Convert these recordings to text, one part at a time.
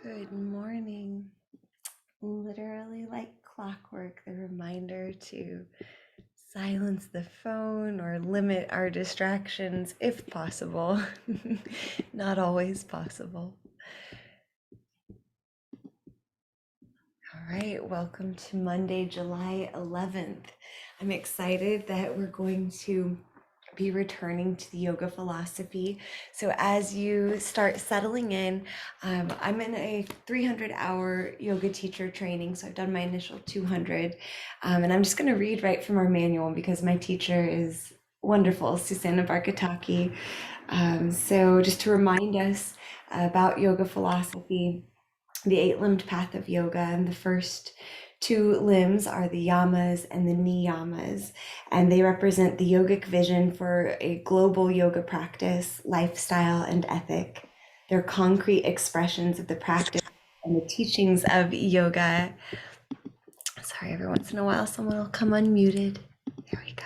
Good morning. Literally like clockwork, the reminder to silence the phone or limit our distractions if possible. Not always possible. All right, welcome to Monday, July 11th. I'm excited that we're going to be returning to the yoga philosophy. So as you start settling in, I'm in a 300-hour yoga teacher training. So I've done my initial 200, and I'm just going to read right from our manual because my teacher is wonderful, Susanna Barkataki. So just to remind us about yoga philosophy, the eight-limbed path of yoga, and the first two limbs are the yamas and the niyamas, and they represent the yogic vision for a global yoga practice, lifestyle, and ethic. They're concrete expressions of the practice and the teachings of yoga. Sorry, every once in a while someone will come unmuted. There we go.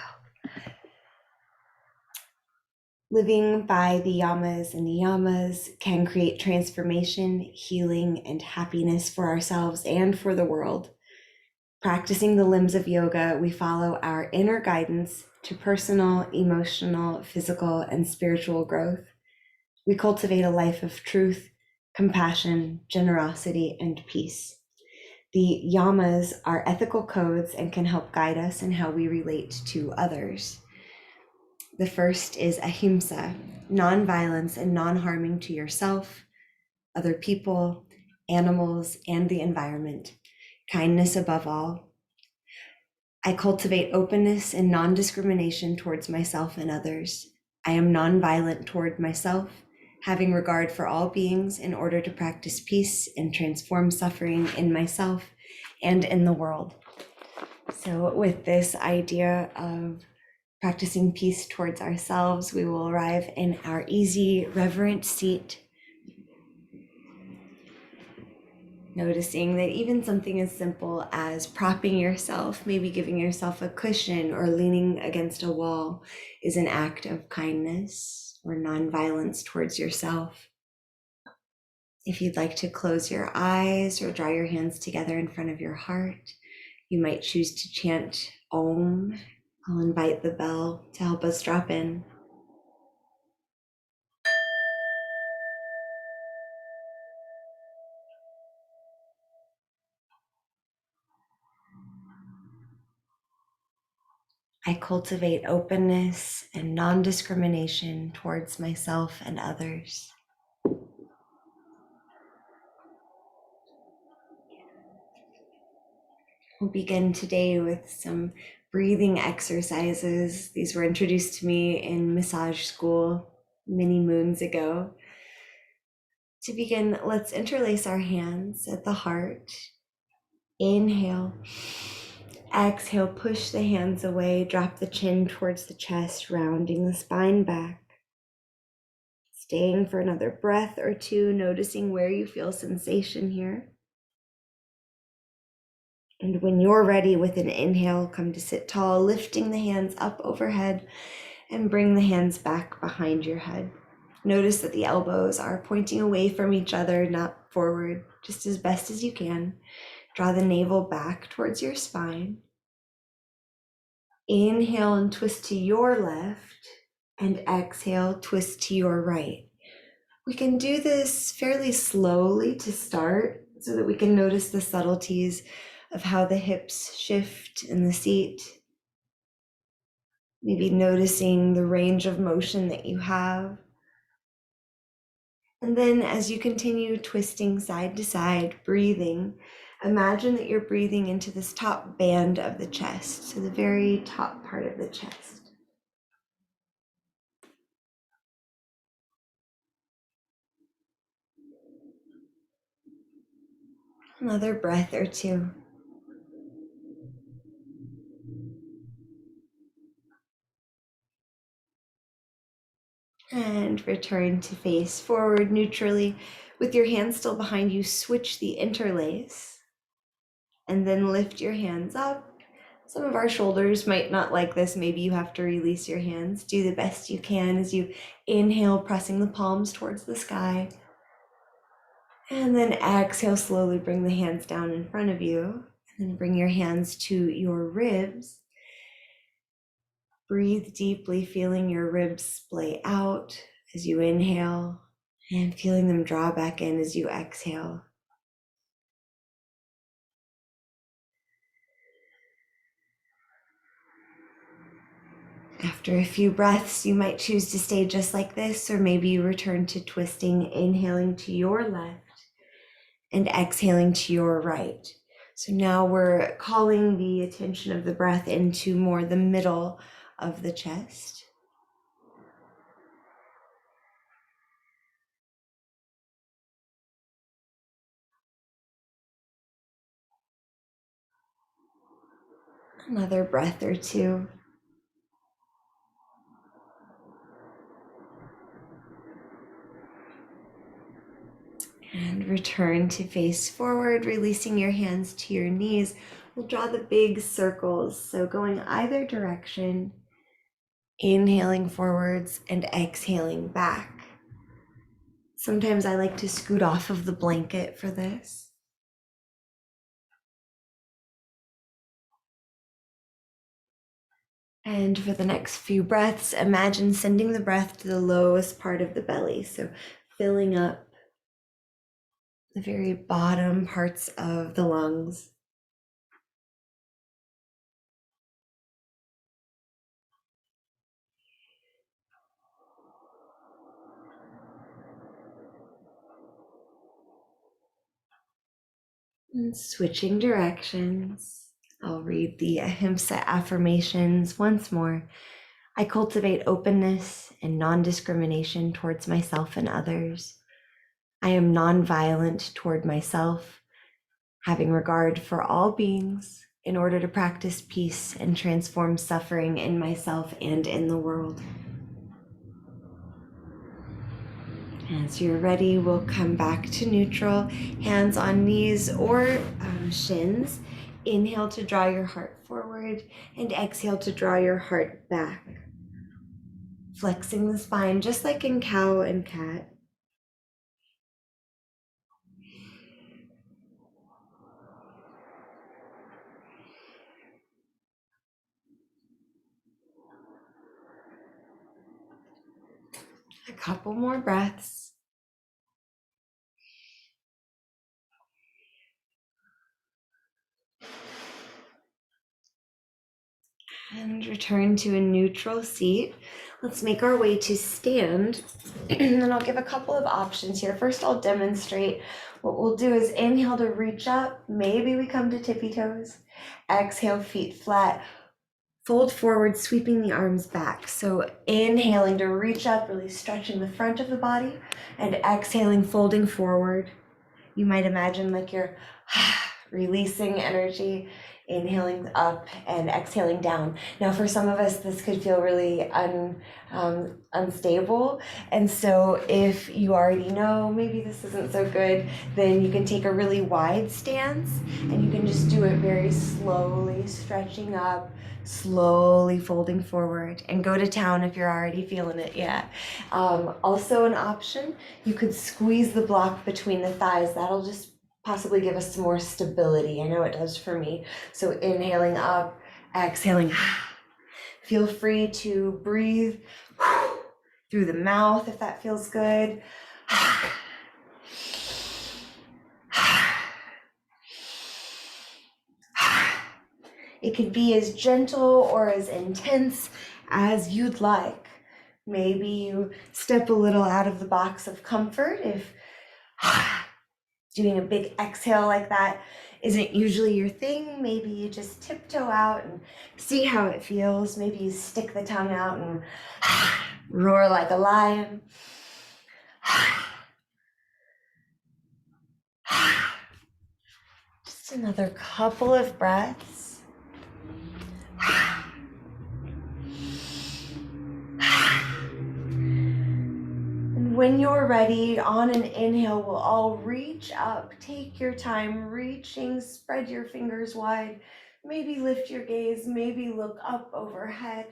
Living by the yamas and niyamas can create transformation, healing, and happiness for ourselves and for the world. Practicing the limbs of yoga, we follow our inner guidance to personal, emotional, physical, and spiritual growth. We cultivate a life of truth, compassion, generosity, and peace. The yamas are ethical codes and can help guide us in how we relate to others. The first is Ahimsa, non-violence and non-harming to yourself, other people, animals, and the environment. Kindness above all. I cultivate openness and non-discrimination towards myself and others. I am non-violent toward myself, having regard for all beings in order to practice peace and transform suffering in myself and in the world. So with this idea of practicing peace towards ourselves, we will arrive in our easy, reverent seat, noticing that even something as simple as propping yourself, maybe giving yourself a cushion or leaning against a wall, is an act of kindness or nonviolence towards yourself. If you'd like to close your eyes or draw your hands together in front of your heart, you might choose to chant Om. I'll invite the bell to help us drop in. I cultivate openness and non-discrimination towards myself and others. We'll begin today with some breathing exercises. These were introduced to me in massage school many moons ago. To begin, let's interlace our hands at the heart. Inhale. Exhale, push the hands away, drop the chin towards the chest, rounding the spine back. Staying for another breath or two, noticing where you feel sensation here. And when you're ready with an inhale, come to sit tall, lifting the hands up overhead and bring the hands back behind your head. Notice that the elbows are pointing away from each other, not forward, just as best as you can. Draw the navel back towards your spine. Inhale and twist to your left, and exhale, twist to your right. We can do this fairly slowly to start so that we can notice the subtleties of how the hips shift in the seat. Maybe noticing the range of motion that you have. And then as you continue twisting side to side, breathing, imagine that you're breathing into this top band of the chest, so the very top part of the chest. Another breath or two. And return to face forward neutrally. With your hands still behind you, switch the interlace. And then lift your hands up. Some of our shoulders might not like this. Maybe you have to release your hands. Do the best you can as you inhale, pressing the palms towards the sky. And then exhale, slowly bring the hands down in front of you. And then bring your hands to your ribs. Breathe deeply, feeling your ribs splay out as you inhale and feeling them draw back in as you exhale. After a few breaths, you might choose to stay just like this, or maybe you return to twisting, inhaling to your left and exhaling to your right. So now we're calling the attention of the breath into more the middle of the chest. Another breath or two. And return to face forward, releasing your hands to your knees. We'll draw the big circles, so going either direction, inhaling forwards and exhaling back. Sometimes I like to scoot off of the blanket for this. And for the next few breaths, imagine sending the breath to the lowest part of the belly, so filling up the very bottom parts of the lungs. And switching directions, I'll read the Ahimsa affirmations once more. I cultivate openness and non-discrimination towards myself and others. I am non-violent toward myself, having regard for all beings in order to practice peace and transform suffering in myself and in the world. As you're ready, we'll come back to neutral, hands on knees or shins. Inhale to draw your heart forward and exhale to draw your heart back. Flexing the spine just like in cow and cat. A couple more breaths. And return to a neutral seat. Let's make our way to stand. And then I'll give a couple of options here. First, I'll demonstrate. What we'll do is inhale to reach up. Maybe we come to tippy toes. Exhale, feet flat. Fold forward, sweeping the arms back. So inhaling to reach up, really stretching the front of the body, and exhaling, folding forward. You might imagine like you're releasing energy, inhaling up and exhaling down. Now, for some of us, this could feel really unstable. And so if you already know maybe this isn't so good, then you can take a really wide stance and you can just do it very slowly, stretching up, slowly folding forward, and go to town if you're already feeling it. Yeah. Also an option, you could squeeze the block between the thighs. That'll just possibly give us some more stability. I know it does for me. So inhaling up, exhaling. Feel free to breathe through the mouth if that feels good. It could be as gentle or as intense as you'd like. Maybe you step a little out of the box of comfort if doing a big exhale like that isn't usually your thing. Maybe you just tiptoe out and see how it feels. Maybe you stick the tongue out and roar like a lion. Just another couple of breaths. And when you're ready, on an inhale, we'll all reach up. Take your time reaching, spread your fingers wide. Maybe lift your gaze, maybe look up overhead.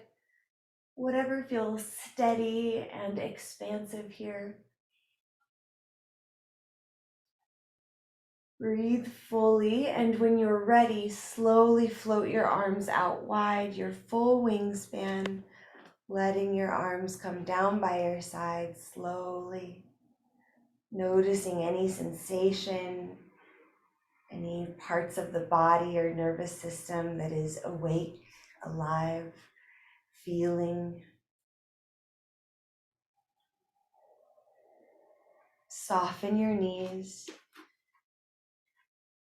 Whatever feels steady and expansive here. Breathe fully, and when you're ready, slowly float your arms out wide, your full wingspan, letting your arms come down by your side slowly, noticing any sensation, any parts of the body or nervous system that is awake, alive, feeling. Soften your knees.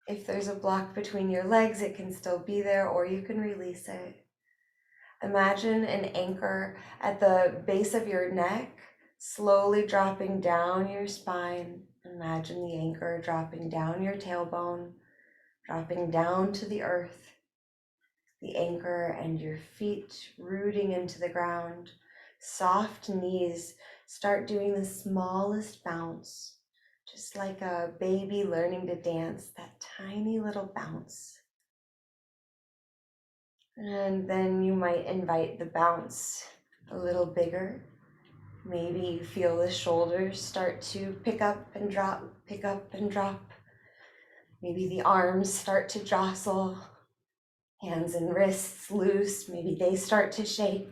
If there's a block between your legs, it can still be there, or you can release it. Imagine an anchor at the base of your neck, slowly dropping down your spine. Imagine the anchor dropping down your tailbone, dropping down to the earth. The anchor and your feet rooting into the ground. Soft knees start doing the smallest bounce, just like a baby learning to dance, that tiny little bounce. And then you might invite the bounce a little bigger. Maybe you feel the shoulders start to pick up and drop, pick up and drop. Maybe the arms start to jostle, hands and wrists loose. Maybe they start to shake,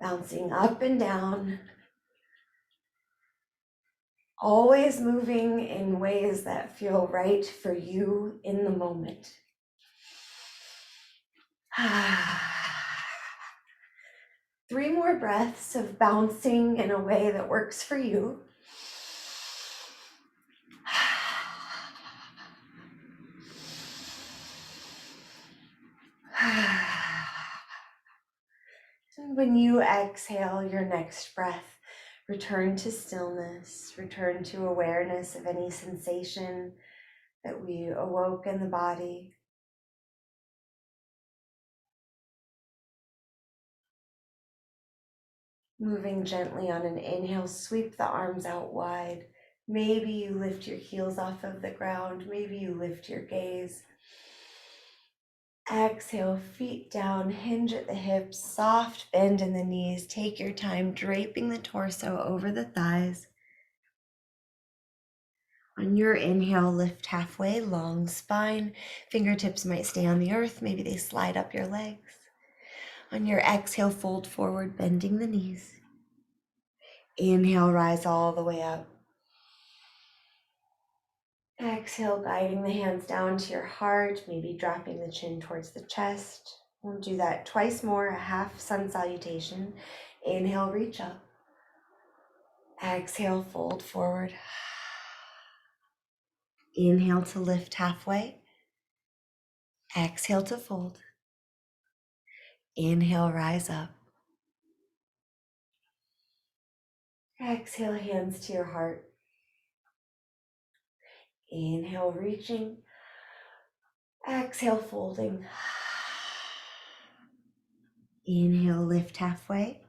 bouncing up and down, always moving in ways that feel right for you in the moment. 3 more breaths of bouncing in a way that works for you. And when you exhale your next breath, return to stillness, return to awareness of any sensation that we awoke in the body. Moving gently on an inhale, sweep the arms out wide. Maybe you lift your heels off of the ground. Maybe you lift your gaze. Exhale, feet down, hinge at the hips, soft bend in the knees. Take your time draping the torso over the thighs. On your inhale, lift halfway, long spine. Fingertips might stay on the earth. Maybe they slide up your legs. On your exhale, fold forward, bending the knees. Inhale, rise all the way up. Exhale, guiding the hands down to your heart, maybe dropping the chin towards the chest. We'll do that twice more, a half sun salutation. Inhale, reach up. Exhale, fold forward. Inhale to lift halfway. Exhale to fold. Inhale, rise up. Exhale, hands to your heart. Inhale, reaching. Exhale, folding. Inhale, lift halfway.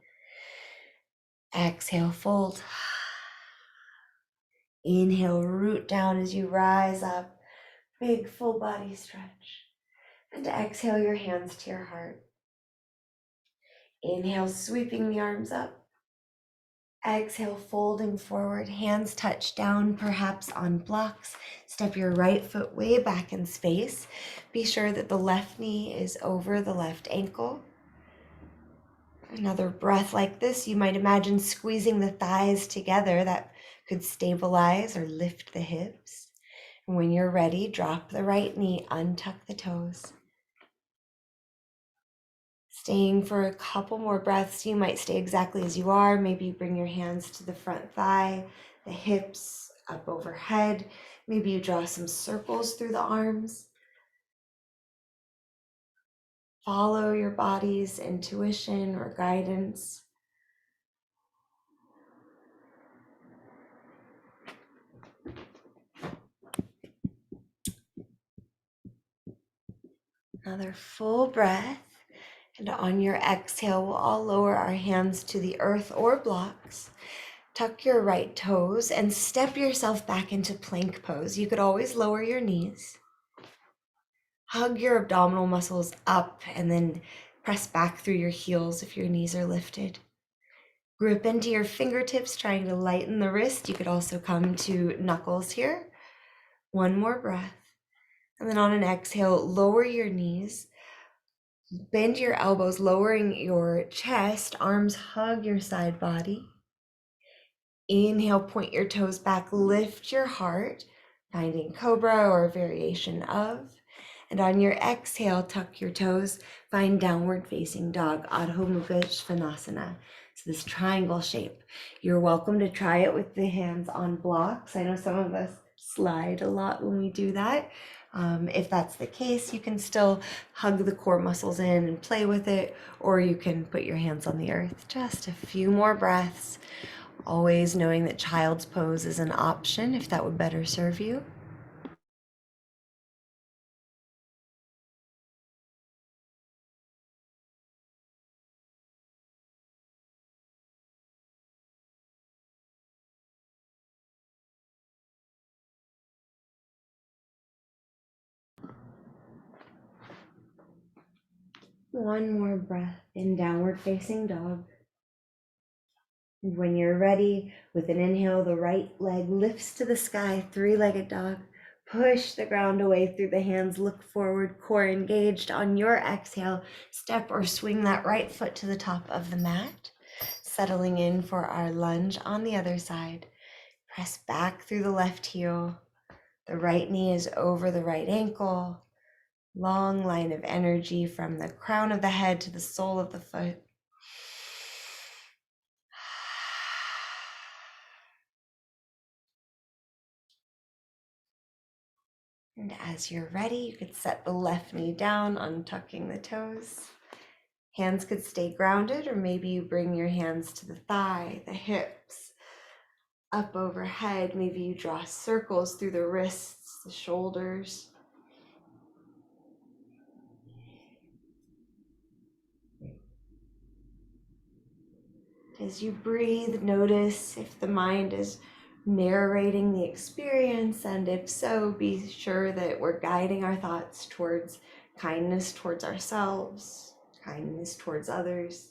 Exhale, fold. Inhale, root down as you rise up. Big full body stretch. And exhale your hands to your heart. Inhale, sweeping the arms up. Exhale, folding forward, hands touch down, perhaps on blocks. Step your right foot way back in space. Be sure that the left knee is over the left ankle. Another breath like this, you might imagine squeezing the thighs together. That could stabilize or lift the hips. And when you're ready, drop the right knee, untuck the toes. Staying for a couple more breaths, you might stay exactly as you are. Maybe you bring your hands to the front thigh, the hips up overhead. Maybe you draw some circles through the arms. Follow your body's intuition or guidance. Another full breath. And on your exhale, we'll all lower our hands to the earth or blocks. Tuck your right toes and step yourself back into plank pose. You could always lower your knees. Hug your abdominal muscles up and then press back through your heels if your knees are lifted. Grip into your fingertips, trying to lighten the wrist. You could also come to knuckles here. One more breath. And then on an exhale, lower your knees, bend your elbows, lowering your chest, arms hug your side body. Inhale, point your toes back, lift your heart, finding cobra or a variation of. And on your exhale, tuck your toes, find downward facing dog, Adho Mukha Svanasana. So this triangle shape. You're welcome to try it with the hands on blocks. I know some of us slide a lot when we do that. If that's the case, you can still hug the core muscles in and play with it, or you can put your hands on the earth. Just a few more breaths, always knowing that child's pose is an option if that would better serve you. One more breath in downward facing dog. And when you're ready, with an inhale, the right leg lifts to the sky, three-legged dog. Push the ground away through the hands, look forward, core engaged. On your exhale, step or swing that right foot to the top of the mat. Settling in for our lunge on the other side. Press back through the left heel. The right knee is over the right ankle. Long line of energy from the crown of the head to the sole of the foot. And as you're ready, you could set the left knee down, untucking the toes. Hands could stay grounded, or maybe you bring your hands to the thigh, the hips, up overhead. Maybe you draw circles through the wrists, the shoulders. As you breathe, notice if the mind is narrating the experience, and if so, be sure that we're guiding our thoughts towards kindness towards ourselves, kindness towards others.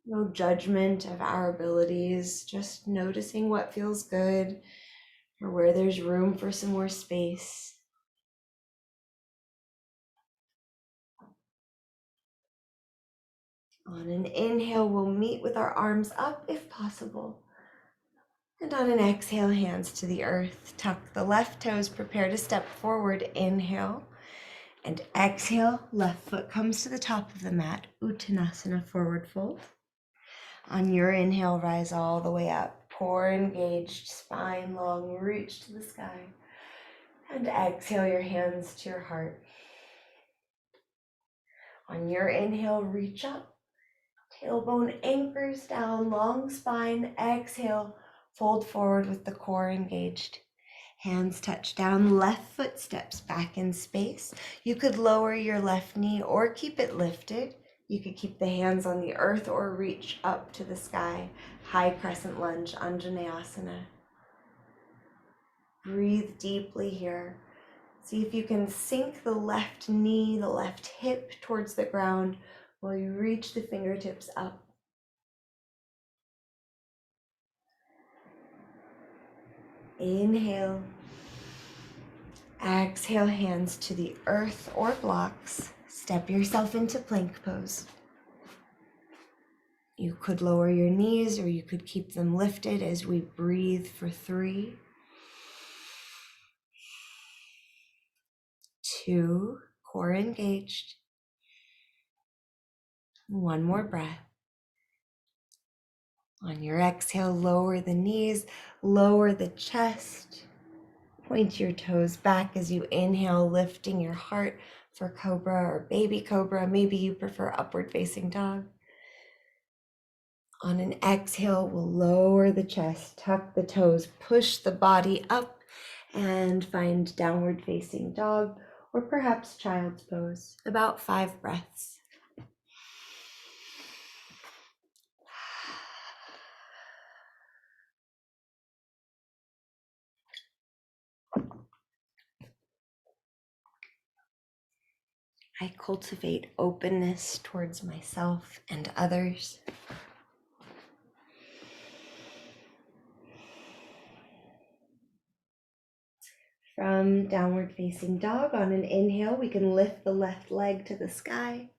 No judgment of our abilities, just noticing what feels good or where there's room for some more space. On an inhale, we'll meet with our arms up if possible. And on an exhale, hands to the earth. Tuck the left toes, prepare to step forward. Inhale. And exhale, left foot comes to the top of the mat. Uttanasana, forward fold. On your inhale, rise all the way up. Core engaged, spine long, reach to the sky. And exhale your hands to your heart. On your inhale, reach up. Tailbone anchors down, long spine. Exhale, fold forward with the core engaged. Hands touch down, left foot steps back in space. You could lower your left knee or keep it lifted. You could keep the hands on the earth or reach up to the sky. High crescent lunge, Anjaneyasana. Breathe deeply here. See if you can sink the left knee, the left hip towards the ground while you reach the fingertips up. Inhale. Exhale, hands to the earth or blocks. Step yourself into plank pose. You could lower your knees or you could keep them lifted as we breathe for 3, 2, core engaged. One more breath. On your exhale, lower the knees, lower the chest. Point your toes back as you inhale, lifting your heart for cobra or baby cobra. Maybe you prefer upward facing dog. On an exhale, we'll lower the chest, tuck the toes, push the body up, and find downward facing dog, or perhaps child's pose. About 5 breaths. I cultivate openness towards myself and others. From downward facing dog, on an inhale, we can lift the left leg to the sky,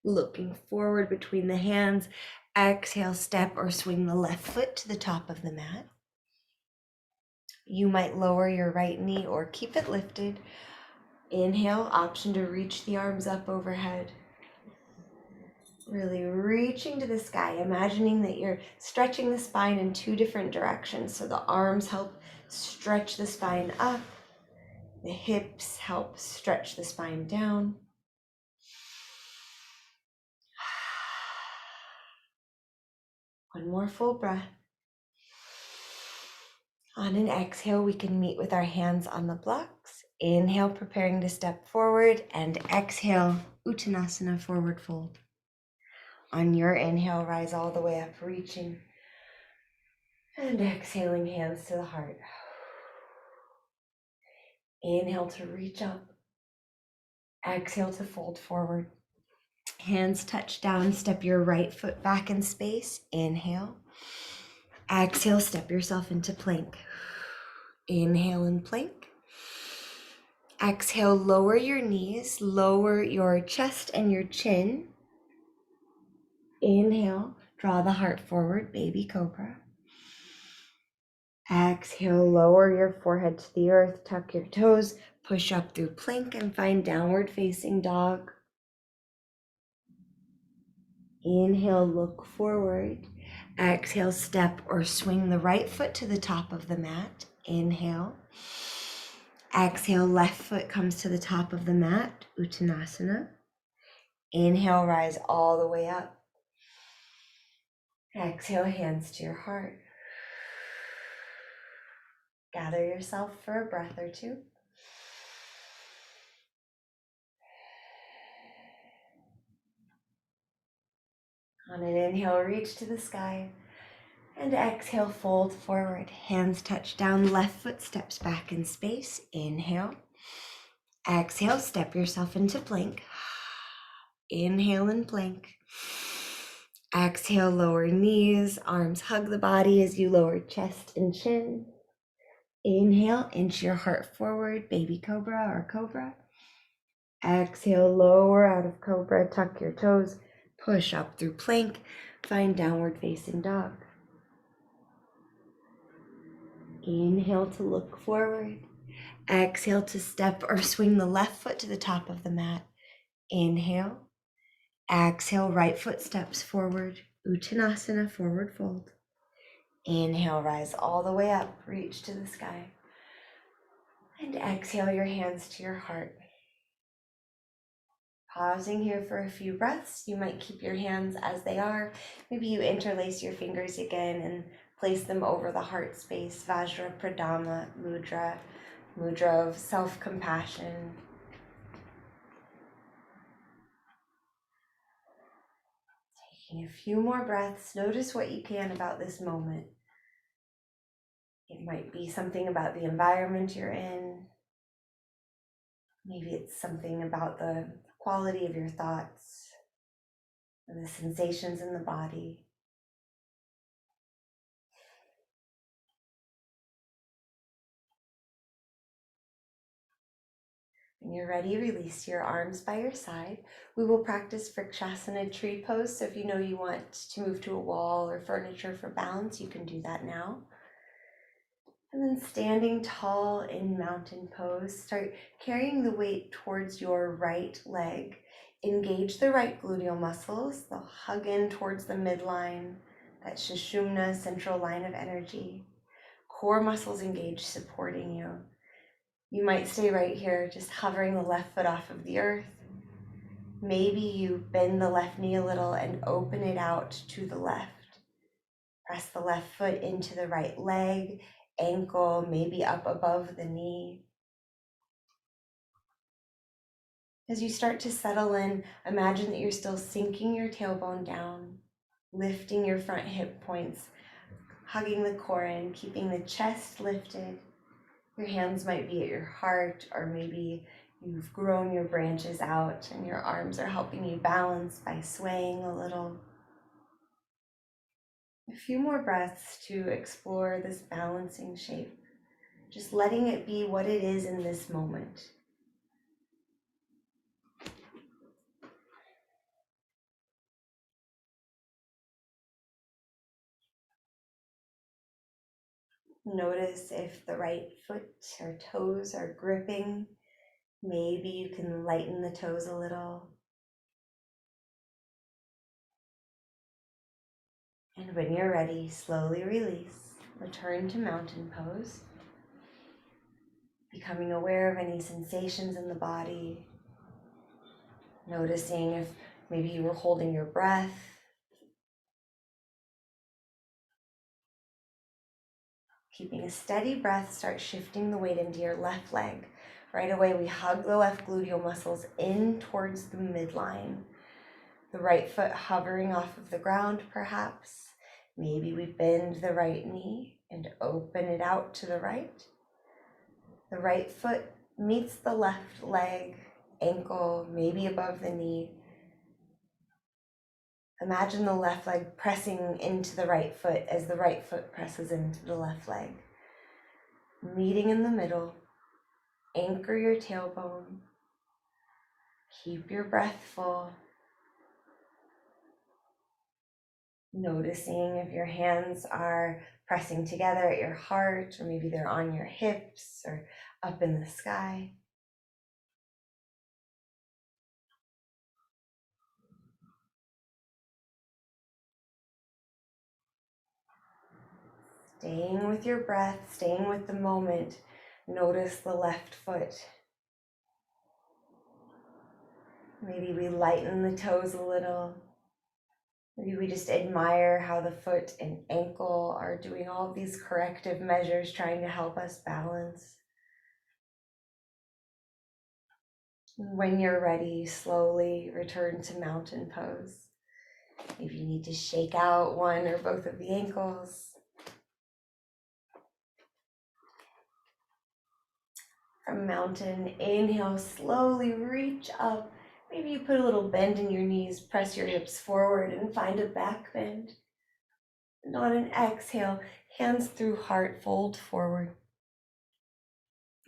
looking forward between the hands. Exhale, step or swing the left foot to the top of the mat. You might lower your right knee or keep it lifted. Inhale, option to reach the arms up overhead. Really reaching to the sky, imagining that you're stretching the spine in two different directions. So the arms help stretch the spine up. The hips help stretch the spine down. One more full breath. On an exhale, we can meet with our hands on the blocks. Inhale, preparing to step forward, and exhale, Uttanasana, forward fold. On your inhale, rise all the way up, reaching, and exhaling, hands to the heart. Inhale to reach up. Exhale to fold forward. Hands touch down, step your right foot back in space. Inhale. Exhale, step yourself into plank. Inhale and plank. Exhale, lower your knees, lower your chest and your chin. Inhale, draw the heart forward, baby cobra. Exhale, lower your forehead to the earth, tuck your toes, push up through plank and find downward facing dog. Inhale, look forward. Exhale, step or swing the right foot to the top of the mat. Inhale. Exhale, left foot comes to the top of the mat, Uttanasana. Inhale, rise all the way up. Exhale, hands to your heart. Gather yourself for a breath or two. On an inhale, reach to the sky. And exhale, fold forward. Hands touch down, left foot steps back in space. Inhale. Exhale, step yourself into plank. Inhale and plank. Exhale, lower knees, arms hug the body as you lower chest and chin. Inhale, inch your heart forward, baby cobra or cobra. Exhale, lower out of cobra, tuck your toes, push up through plank, find downward facing dog. Inhale to look forward. Exhale to step or swing the left foot to the top of the mat. Inhale. Exhale, right foot steps forward. Uttanasana, forward fold. Inhale, rise all the way up, reach to the sky. And exhale your hands to your heart. Pausing here for a few breaths. You might keep your hands as they are. Maybe you interlace your fingers again and place them over the heart space. Vajra Pradama Mudra, mudra of self-compassion. Taking a few more breaths. Notice what you can about this moment. It might be something about the environment you're in. Maybe it's something about the quality of your thoughts and the sensations in the body. When you're ready, release your arms by your side. We will practice Vrikshasana tree pose. So if you know you want to move to a wall or furniture for balance, you can do that now. And then standing tall in mountain pose, start carrying the weight towards your right leg. Engage the right gluteal muscles. They'll hug in towards the midline, that Sushumna central line of energy. Core muscles engaged, supporting you. You might stay right here, just hovering the left foot off of the earth. Maybe you bend the left knee a little and open it out to the left. Press the left foot into the right leg, ankle, maybe up above the knee. As you start to settle in, imagine that you're still sinking your tailbone down, lifting your front hip points, hugging the core in, keeping the chest lifted. Your hands might be at your heart, or maybe you've grown your branches out and your arms are helping you balance by swaying a little. A few more breaths to explore this balancing shape. just letting it be what it is in this moment. Notice if the right foot or toes are gripping. Maybe you can lighten the toes a little. And when you're ready, slowly release. Return to mountain pose. Becoming aware of any sensations in the body. Noticing if maybe you were holding your breath. Keeping a steady breath, start shifting the weight into your left leg. Right away, we hug the left gluteal muscles in towards the midline. The right foot hovering off of the ground, perhaps. Maybe we bend the right knee and open it out to the right. The right foot meets the left leg, ankle, maybe above the knee. Imagine the left leg pressing into the right foot as the right foot presses into the left leg. Meeting in the middle, anchor your tailbone. Keep your breath full. Noticing if your hands are pressing together at your heart, or maybe they're on your hips or up in the sky. Staying with your breath, staying with the moment. Notice the left foot. Maybe we lighten the toes a little. Maybe we just admire how the foot and ankle are doing all of these corrective measures, trying to help us balance. When you're ready, slowly return to mountain pose. If you need to shake out one or both of the ankles. From mountain, inhale, slowly reach up. Maybe you put a little bend in your knees, press your hips forward and find a back bend. And on an exhale, hands through heart, fold forward.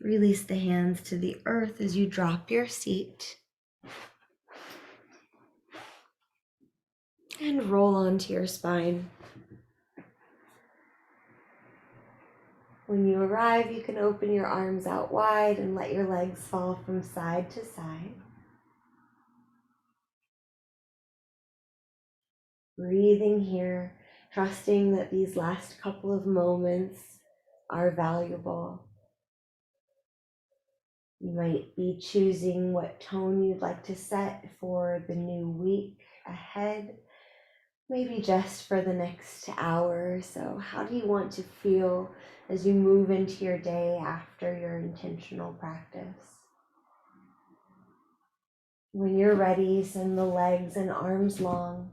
Release the hands to the earth as you drop your seat. And roll onto your spine. When you arrive, you can open your arms out wide and let your legs fall from side to side. Breathing here, trusting that these last couple of moments are valuable. You might be choosing what tone you'd like to set for the new week ahead, maybe just for the next hour or so. How do you want to feel as you move into your day after your intentional practice? When you're ready, send the legs and arms long.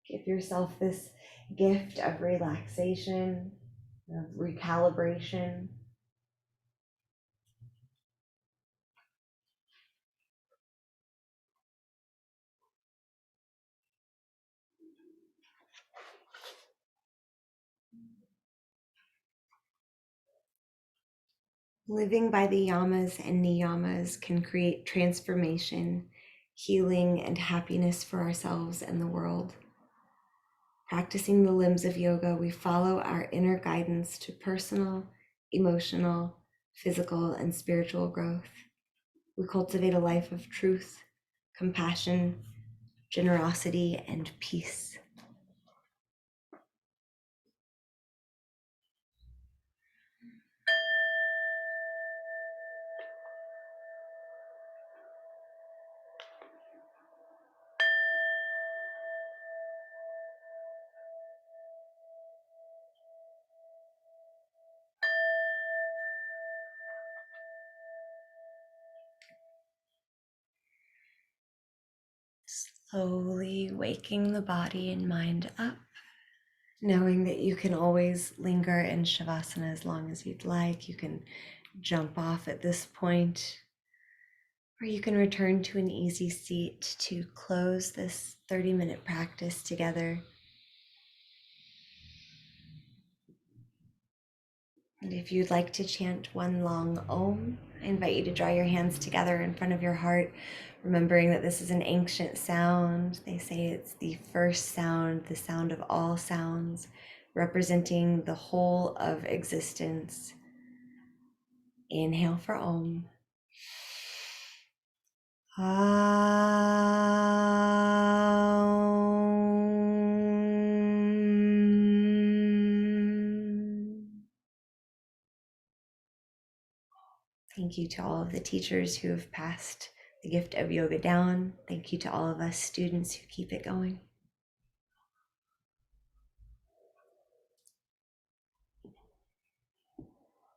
Give yourself this gift of relaxation, of recalibration. Living by the Yamas and Niyamas can create transformation, healing, and happiness for ourselves and the world. Practicing the limbs of yoga, we follow our inner guidance to personal, emotional, physical, and spiritual growth. We cultivate a life of truth, compassion, generosity, and peace. Slowly waking the body and mind up, knowing that you can always linger in Shavasana as long as you'd like. You can jump off at this point, or you can return to an easy seat to close this 30-minute practice together. And if you'd like to chant one long Om, I invite you to draw your hands together in front of your heart, remembering that this is an ancient sound. They say it's the first sound, the sound of all sounds, representing the whole of existence. Inhale for Om. Thank you to all of the teachers who have passed the gift of yoga down. Thank you to all of us students who keep it going.